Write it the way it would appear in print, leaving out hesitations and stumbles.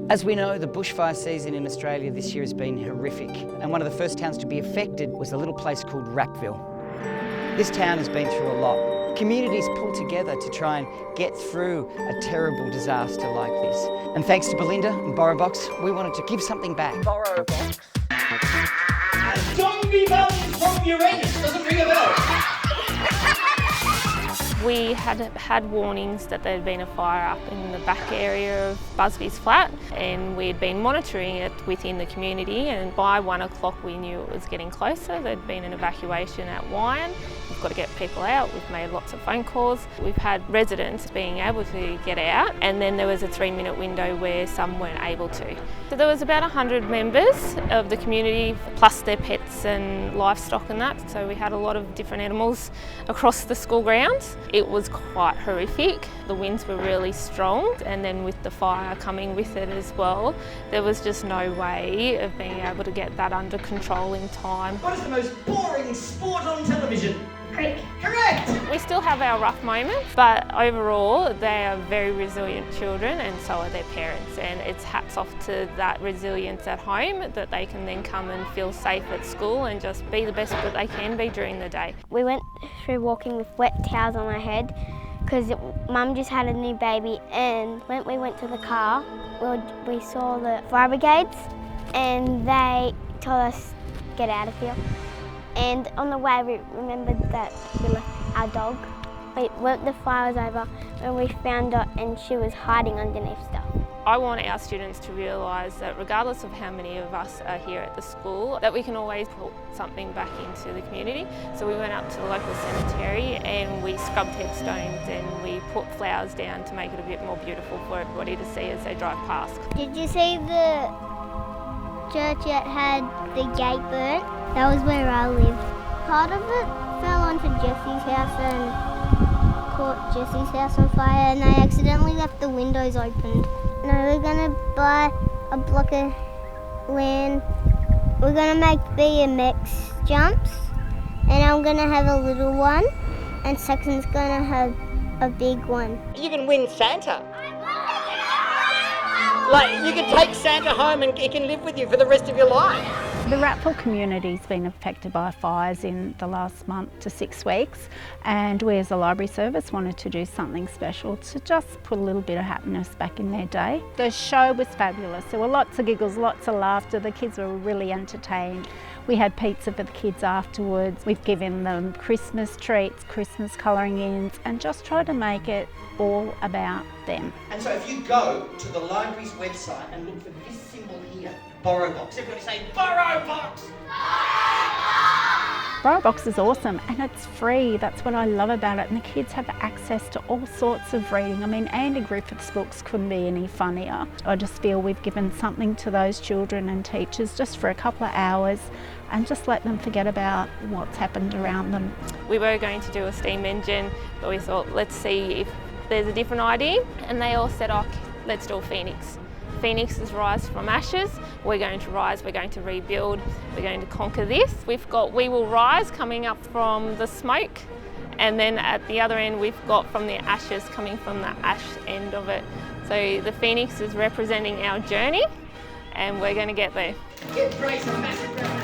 As we know, the bushfire season in Australia this year has been horrific, and one of the first towns to be affected was a little place called Rappville. This town has been through a lot. Communities pull together to try and get through a terrible disaster like this. And thanks to Belinda and Borrowbox, we wanted to give something back. Borrowbox. Zombie bones from Uranus, doesn't ring a bell. We had warnings that there had been a fire up in the back area of Busby's flat, and we had been monitoring it within the community, and by 1 o'clock we knew it was getting closer. There'd been an evacuation at Wyand. We've got to get people out. We've made lots of phone calls. We've had residents being able to get out, and then there was a 3-minute window where some weren't able to. So there was about 100 members of the community, plus their pets and livestock and that. So we had a lot of different animals across the school grounds. It was quite horrific. The winds were really strong, and then with the fire coming with it as well, there was just no way of being able to get that under control in time. What is the most boring sport on television? Creek. Correct! We still have our rough moments, but overall they are very resilient children, and so are their parents, and it's hats off to that resilience at home that they can then come and feel safe at school and just be the best that they can be during the day. We went through walking with wet towels on our head because Mum just had a new baby, and when we went to the car we saw the fire brigades and they told us get out of here. And on the way we remembered that we left our dog. When the fire was over, when we found her and she was hiding underneath stuff. I want our students to realise that regardless of how many of us are here at the school, that we can always put something back into the community. So we went up to the local cemetery and we scrubbed headstones and we put flowers down to make it a bit more beautiful for everybody to see as they drive past. Did you see the church that had the gate burnt? That was where I live. Part of it fell onto Jesse's house and caught Jesse's house on fire, and I accidentally left the windows open. No, we're gonna buy a block of land. We're gonna make BMX jumps, and I'm gonna have a little one, and Saxon's gonna have a big one. You can win Santa. Like, you can take Santa home and he can live with you for the rest of your life. The Rappville community's been affected by fires in the last month to 6 weeks, and we as a library service wanted to do something special to just put a little bit of happiness back in their day. The show was fabulous. There were lots of giggles, lots of laughter. The kids were really entertained. We had pizza for the kids afterwards. We've given them Christmas treats, Christmas colouring ins, and just tried to make it all about them. And so if you go to the library's website and look for this symbol here, Borrowbox, everybody say Borrowbox! Borrowbox is awesome and it's free. That's what I love about it, and the kids have access to all sorts of reading. I mean, Andy Griffith's books couldn't be any funnier. I just feel we've given something to those children and teachers just for a couple of hours and just let them forget about what's happened around them. We were going to do a steam engine, but we thought, let's see if there's a different idea, and they all said, oh, let's do a phoenix. Phoenix is rise from ashes. We're going to rise, we're going to rebuild, we're going to conquer this. We've got We Will Rise coming up from the smoke, and then at the other end we've got from the ashes coming from the ash end of it. So the phoenix is representing our journey, and we're going to get there. Give Grace a massive round.